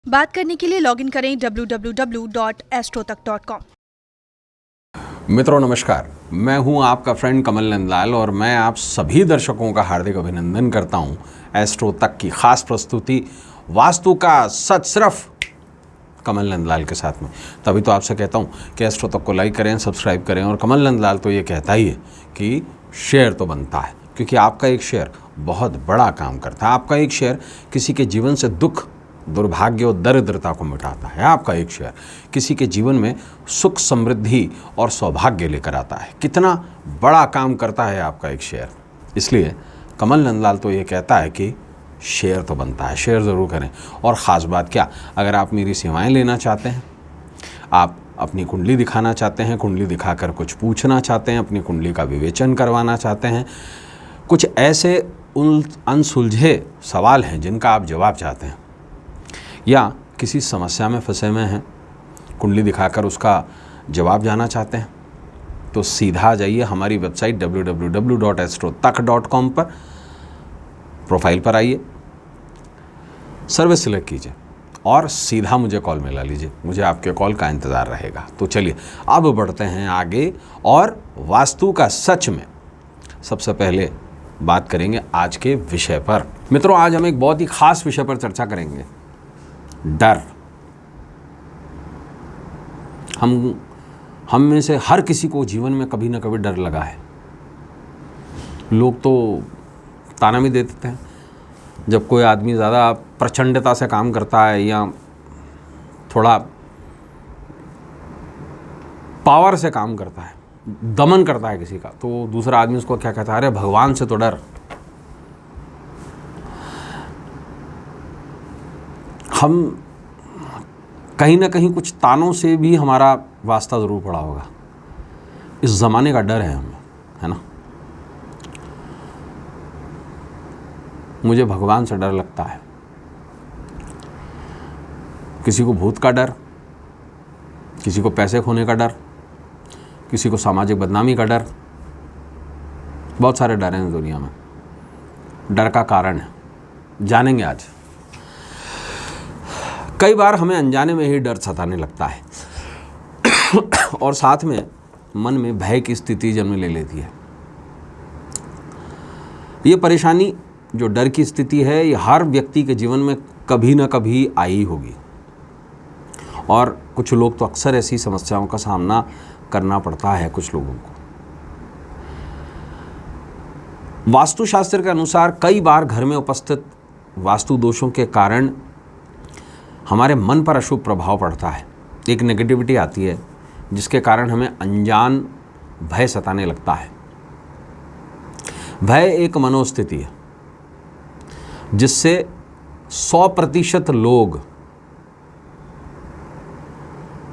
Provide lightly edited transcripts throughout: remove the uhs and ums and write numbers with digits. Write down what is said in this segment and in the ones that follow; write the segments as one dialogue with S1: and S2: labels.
S1: बात करने के लिए लॉगिन करें www.astrotak.com।
S2: मित्रों नमस्कार, मैं हूं आपका फ्रेंड कमल नंदलाल और मैं आप सभी दर्शकों का हार्दिक अभिनंदन करता हूं एस्ट्रो तक की खास प्रस्तुति वास्तु का सच सिर्फ कमल नंदलाल के साथ में। तभी तो आपसे कहता हूं कि एस्ट्रो तक को लाइक करें, सब्सक्राइब करें। और कमल नंदलाल तो ये कहता ही है कि शेयर तो बनता है, क्योंकि आपका एक शेयर बहुत बड़ा काम करता है। आपका एक शेयर किसी के जीवन से दुख, दुर्भाग्य और दरिद्रता को मिटाता है। आपका एक शेयर किसी के जीवन में सुख, समृद्धि और सौभाग्य लेकर आता है। कितना बड़ा काम करता है आपका एक शेयर। इसलिए कमल नंदलाल तो ये कहता है कि शेयर तो बनता है, शेयर ज़रूर करें। और ख़ास बात क्या, अगर आप मेरी सेवाएं लेना चाहते हैं, आप अपनी कुंडली दिखाना चाहते हैं, कुंडली दिखाकर कुछ पूछना चाहते हैं, अपनी कुंडली का विवेचन करवाना चाहते हैं, कुछ ऐसे अनसुलझे सवाल हैं जिनका आप जवाब चाहते हैं, या किसी समस्या में फंसे हुए हैं, कुंडली दिखाकर उसका जवाब जानना चाहते हैं, तो सीधा जाइए हमारी वेबसाइट www.astrotak.com पर, प्रोफाइल पर आइए, सर्विस सिलेक्ट कीजिए और सीधा मुझे कॉल मिला लीजिए। मुझे आपके कॉल का इंतज़ार रहेगा। तो चलिए अब बढ़ते हैं आगे और वास्तु का सच में सबसे पहले बात करेंगे आज के विषय पर। मित्रों, आज हम एक बहुत ही खास विषय पर चर्चा करेंगे, डर। हम में से हर किसी को जीवन में कभी ना कभी डर लगा है। लोग तो ताना भी दे देते हैं जब कोई आदमी ज़्यादा प्रचंडता से काम करता है या थोड़ा पावर से काम करता है, दमन करता है किसी का, तो दूसरा आदमी उसको क्या कहता है, अरे भगवान से तो डर। हम कहीं ना कहीं कुछ तानों से भी हमारा वास्ता ज़रूर पड़ा होगा। इस ज़माने का डर है हमें, है ना। मुझे भगवान से डर लगता है, किसी को भूत का डर, किसी को पैसे खोने का डर, किसी को सामाजिक बदनामी का डर। बहुत सारे डर हैं दुनिया में। डर का कारण है, जानेंगे आज। कई बार हमें अनजाने में ही डर सताने लगता है और साथ में मन में भय की स्थिति जन्म ले लेती है। ये परेशानी, जो डर की स्थिति है, ये हर व्यक्ति के जीवन में कभी ना कभी आई होगी और कुछ लोग तो अक्सर ऐसी समस्याओं का सामना करना पड़ता है कुछ लोगों को। वास्तुशास्त्र के अनुसार कई बार घर में उपस्थित वास्तु दोषों के कारण हमारे मन पर अशुभ प्रभाव पड़ता है। एक नेगेटिविटी आती है जिसके कारण हमें अनजान भय सताने लगता है। भय एक मनोस्थिति है जिससे 100% लोग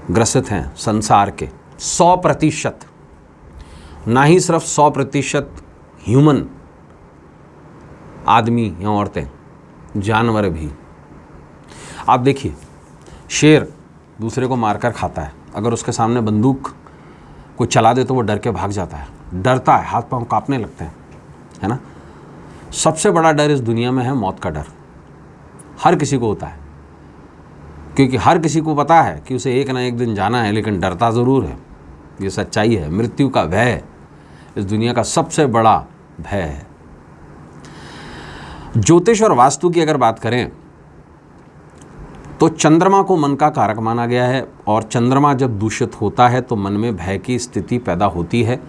S2: ग्रसित हैं संसार के। 100%, ना ही सिर्फ 100% ह्यूमन आदमी या औरतें, जानवर भी। आप देखिए, शेर दूसरे को मारकर खाता है, अगर उसके सामने बंदूक को चला दे तो वो डर के भाग जाता है, डरता है, हाथ पांव कांपने लगते हैं, है ना। सबसे बड़ा डर इस दुनिया में है मौत का डर। हर किसी को होता है, क्योंकि हर किसी को पता है कि उसे एक ना एक दिन जाना है, लेकिन डरता ज़रूर है। ये सच्चाई है। मृत्यु का भय इस दुनिया का सबसे बड़ा भय है। ज्योतिष और वास्तु की अगर बात करें तो चंद्रमा को मन का कारक माना गया है, और चंद्रमा जब दूषित होता है तो मन में भय की स्थिति पैदा होती है।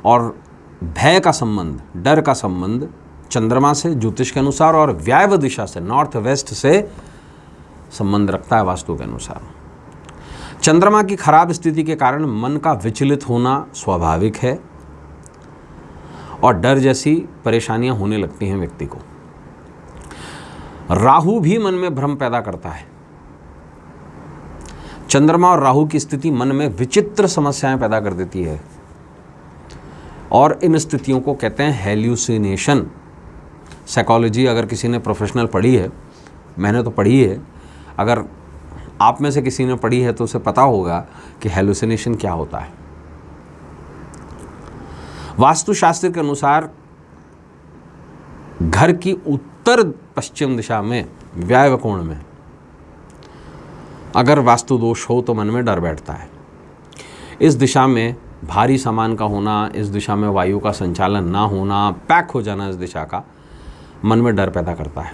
S2: और भय का संबंध, डर का संबंध चंद्रमा से ज्योतिष के अनुसार और वायव्य दिशा से, नॉर्थ वेस्ट से संबंध रखता है वास्तु के अनुसार। चंद्रमा की खराब स्थिति के कारण मन का विचलित होना स्वाभाविक है और डर जैसी परेशानियां होने लगती हैं व्यक्ति को। राहु भी मन में भ्रम पैदा करता है। चंद्रमा और राहु की स्थिति मन में विचित्र समस्याएं पैदा कर देती है और इन स्थितियों को कहते हैं हेल्यूसिनेशन। साइकोलॉजी अगर किसी ने प्रोफेशनल पढ़ी है, मैंने तो पढ़ी है, अगर आप में से किसी ने पढ़ी है तो उसे पता होगा कि हेल्यूसिनेशन क्या होता है। वास्तुशास्त्र के अनुसार घर की उत्तर पश्चिम दिशा में, वायव्य कोण में अगर वास्तु दोष हो तो मन में डर बैठता है। इस दिशा में भारी सामान का होना, इस दिशा में वायु का संचालन ना होना, पैक हो जाना इस दिशा का मन में डर पैदा करता है।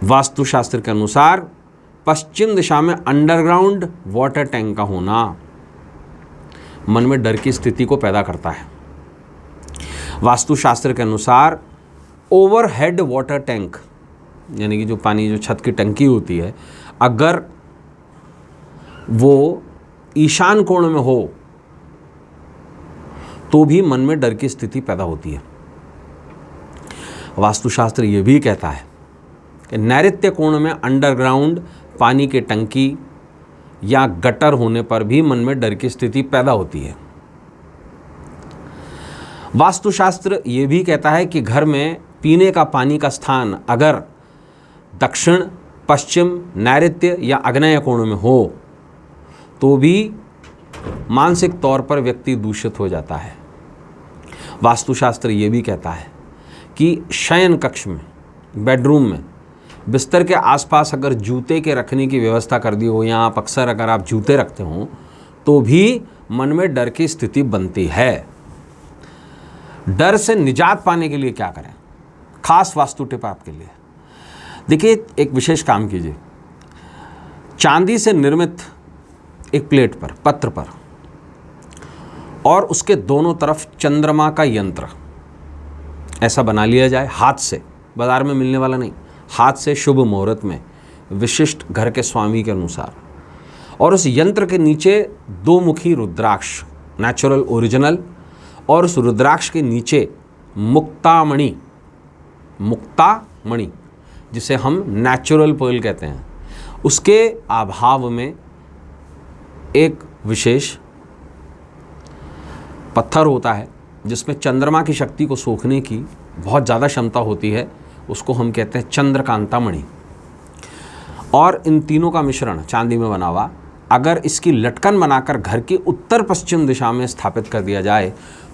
S2: वास्तुशास्त्र के अनुसार पश्चिम दिशा में अंडरग्राउंड वाटर टैंक का होना मन में डर की स्थिति को पैदा करता है। वास्तुशास्त्र के अनुसार ओवरहेड वाटर टैंक यानी कि जो पानी जो छत की टंकी होती है, अगर वो ईशान कोण में हो तो भी मन में डर की स्थिति पैदा होती है। वास्तुशास्त्र ये भी कहता है कि नैऋत्य कोण में अंडरग्राउंड पानी की टंकी या गटर होने पर भी मन में डर की स्थिति पैदा होती है। वास्तुशास्त्र ये भी कहता है कि घर में पीने का पानी का स्थान अगर दक्षिण, पश्चिम, नैऋत्य या आग्नेय कोण में हो तो भी मानसिक तौर पर व्यक्ति दूषित हो जाता है। वास्तुशास्त्र ये भी कहता है कि शयन कक्ष में, बेडरूम में बिस्तर के आसपास अगर जूते के रखने की व्यवस्था कर दी हो या आप अक्सर अगर आप जूते रखते हो तो भी मन में डर की स्थिति बनती है। डर से निजात पाने के लिए क्या करें? खास वास्तु टिप आपके लिए। देखिए, एक विशेष काम कीजिए। चांदी से निर्मित एक प्लेट पर, पत्र पर, और उसके दोनों तरफ चंद्रमा का यंत्र ऐसा बना लिया जाए हाथ से, बाजार में मिलने वाला नहीं, हाथ से शुभ मुहूर्त में विशिष्ट घर के स्वामी के अनुसार। और उस यंत्र के नीचे दो मुखी रुद्राक्ष, नेचुरल ओरिजिनल, और उस रुद्राक्ष के नीचे मुक्तामणि, मुक्तामणि जिसे हम नेचुरल पर्ल कहते हैं, उसके अभाव में एक विशेष पत्थर होता है जिसमें चंद्रमा की शक्ति को सोखने की बहुत ज़्यादा क्षमता होती है, उसको हम कहते हैं चंद्रकांता मणि। और इन तीनों का मिश्रण चांदी में बना हुआ अगर इसकी लटकन बनाकर घर की उत्तर पश्चिम दिशा में स्थापित कर दिया जाए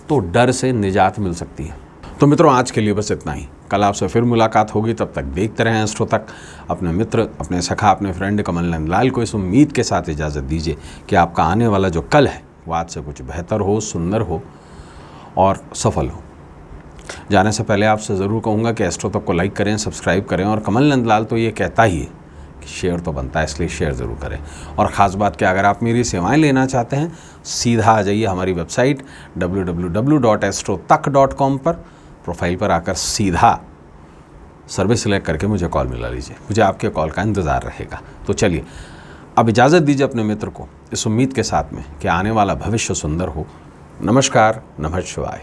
S2: तो डर से निजात मिल सकती है। तो मित्रों, आज के लिए बस इतना ही। कल आपसे फिर मुलाकात होगी, तब तक देखते रहें एस्ट्रो तक। अपने मित्र, अपने सखा, अपने फ्रेंड कमल नंदलाल को इस उम्मीद के साथ इजाज़त दीजिए कि आपका आने वाला जो कल है वो आज से कुछ बेहतर हो, सुंदर हो और सफल हो। जाने से पहले आपसे ज़रूर कहूँगा कि एस्ट्रो तक को लाइक करें, सब्सक्राइब करें, और कमल नंदलाल तो ये कहता ही है कि शेयर तो बनता है, इसलिए शेयर ज़रूर करें। और ख़ास बात कि अगर आप मेरी सेवाएं लेना चाहते हैं, सीधा आ जाइए हमारी वेबसाइट www.astrotak.com पर। प्रोफाइल पर आकर सीधा सर्विस सिलेक्ट करके मुझे कॉल मिला लीजिए, मुझे आपके कॉल का इंतज़ार रहेगा। तो चलिए, अब इजाज़त दीजिए अपने मित्र को इस उम्मीद के साथ में कि आने वाला भविष्य सुंदर हो। नमस्कार, नमः शिवाय।